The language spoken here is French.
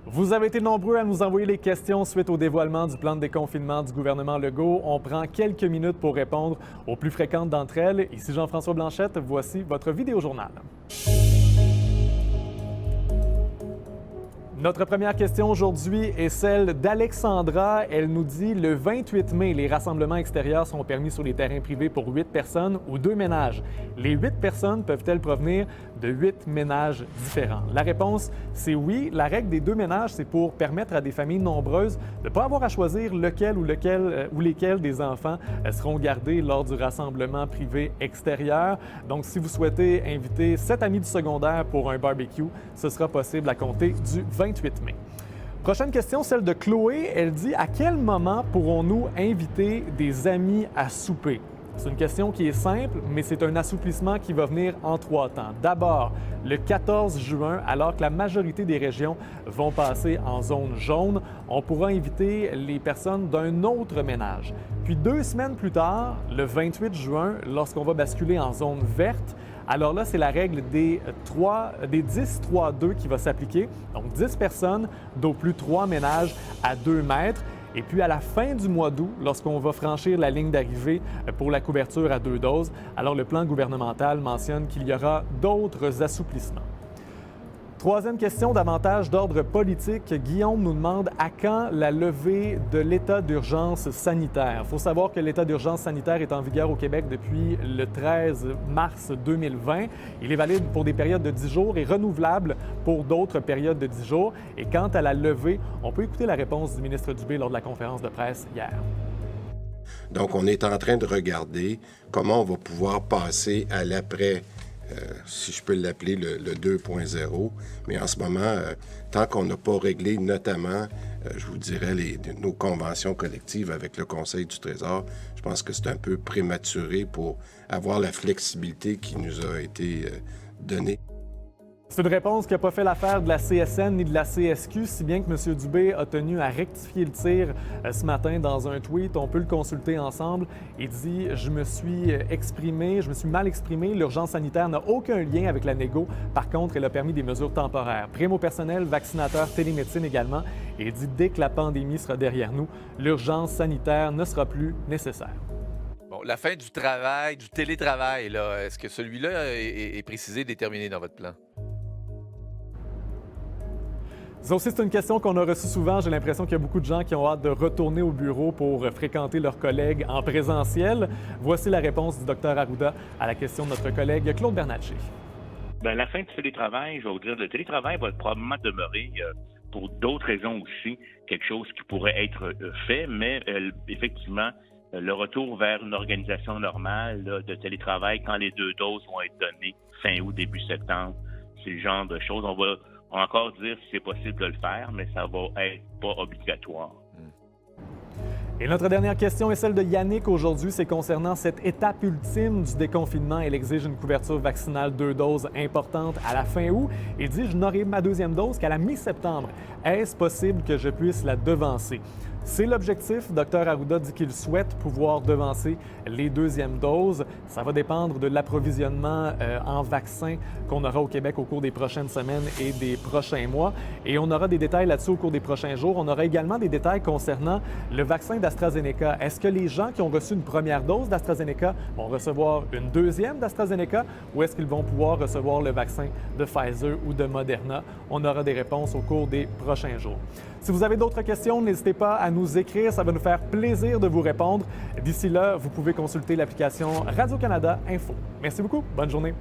Vous avez été nombreux à nous envoyer les questions suite au dévoilement du plan de déconfinement du gouvernement Legault. On prend quelques minutes pour répondre aux plus fréquentes d'entre elles. Ici Jean-François Blanchette, voici votre vidéojournal. Notre première question aujourd'hui est celle d'Alexandra. Elle nous dit « Le 28 mai, les rassemblements extérieurs sont permis sur les terrains privés pour 8 personnes ou 2 ménages. Les 8 personnes peuvent-elles provenir de 8 ménages différents? » La réponse, c'est oui. La règle des 2 ménages, c'est pour permettre à des familles nombreuses de ne pas avoir à choisir lequel ou lesquels des enfants seront gardés lors du rassemblement privé extérieur. Donc, si vous souhaitez inviter 7 amis du secondaire pour un barbecue, ce sera possible à compter du 28 mai. Prochaine question, celle de Chloé. Elle dit « À quel moment pourrons-nous inviter des amis à souper? » C'est une question qui est simple, mais c'est un assouplissement qui va venir en 3 temps. D'abord, le 14 juin, alors que la majorité des régions vont passer en zone jaune, on pourra inviter les personnes d'un autre ménage. Puis 2 semaines plus tard, le 28 juin, lorsqu'on va basculer en zone verte, alors là, c'est la règle des 10-3-2 qui va s'appliquer. Donc 10 personnes, d'au plus 3 ménages à 2 mètres. Et puis à la fin du mois d'août, lorsqu'on va franchir la ligne d'arrivée pour la couverture à 2 doses, alors le plan gouvernemental mentionne qu'il y aura d'autres assouplissements. Troisième question, davantage d'ordre politique. Guillaume nous demande à quand la levée de l'état d'urgence sanitaire. Il faut savoir que l'état d'urgence sanitaire est en vigueur au Québec depuis le 13 mars 2020. Il est valide pour des périodes de 10 jours et renouvelable pour d'autres périodes de 10 jours. Et quant à la levée, on peut écouter la réponse du ministre Dubé lors de la conférence de presse hier. Donc, on est en train de regarder comment on va pouvoir passer à l'après. Si je peux l'appeler le 2.0. Mais en ce moment, tant qu'on n'a pas réglé notamment, je vous dirais, nos conventions collectives avec le Conseil du Trésor, je pense que c'est un peu prématuré pour avoir la flexibilité qui nous a été donnée. C'est une réponse qui n'a pas fait l'affaire de la CSN ni de la CSQ, si bien que M. Dubé a tenu à rectifier le tir ce matin dans un tweet. On peut le consulter ensemble. Il dit « Je me suis mal exprimé. L'urgence sanitaire n'a aucun lien avec la négo. Par contre, elle a permis des mesures temporaires. Prime au personnel, vaccinateur, télémédecine également. » Et il dit « Dès que la pandémie sera derrière nous, l'urgence sanitaire ne sera plus nécessaire. » Bon, la fin du travail, du télétravail, là, est-ce que celui-là est précisé, déterminé dans votre plan? Ça aussi, c'est une question qu'on a reçue souvent. J'ai l'impression qu'il y a beaucoup de gens qui ont hâte de retourner au bureau pour fréquenter leurs collègues en présentiel. Voici la réponse du Dr Arruda à la question de notre collègue Claude Bernatchez. Bien, la fin du télétravail, je vais vous dire, le télétravail va probablement demeurer pour d'autres raisons aussi, quelque chose qui pourrait être fait, mais effectivement, le retour vers une organisation normale là, de télétravail quand les 2 doses vont être données fin août, début septembre, c'est le genre de choses. On va encore dire si c'est possible de le faire, mais ça va être pas obligatoire. Et notre dernière question est celle de Yannick aujourd'hui. C'est concernant cette étape ultime du déconfinement. Elle exige une couverture vaccinale 2 doses importante à la fin août. Il dit « Je n'aurai ma 2e dose qu'à la mi-septembre. Est-ce possible que je puisse la devancer? » C'est l'objectif. Dr Arruda dit qu'il souhaite pouvoir devancer les 2e doses. Ça va dépendre de l'approvisionnement en vaccins qu'on aura au Québec au cours des prochaines semaines et des prochains mois. Et on aura des détails là-dessus au cours des prochains jours. On aura également des détails concernant le vaccin d'AstraZeneca. Est-ce que les gens qui ont reçu une première dose d'AstraZeneca vont recevoir une 2e d'AstraZeneca ou est-ce qu'ils vont pouvoir recevoir le vaccin de Pfizer ou de Moderna? On aura des réponses au cours des prochains jours. Si vous avez d'autres questions, n'hésitez pas à nous écrire. Ça va nous faire plaisir de vous répondre. D'ici là, vous pouvez consulter l'application Radio-Canada Info. Merci beaucoup. Bonne journée.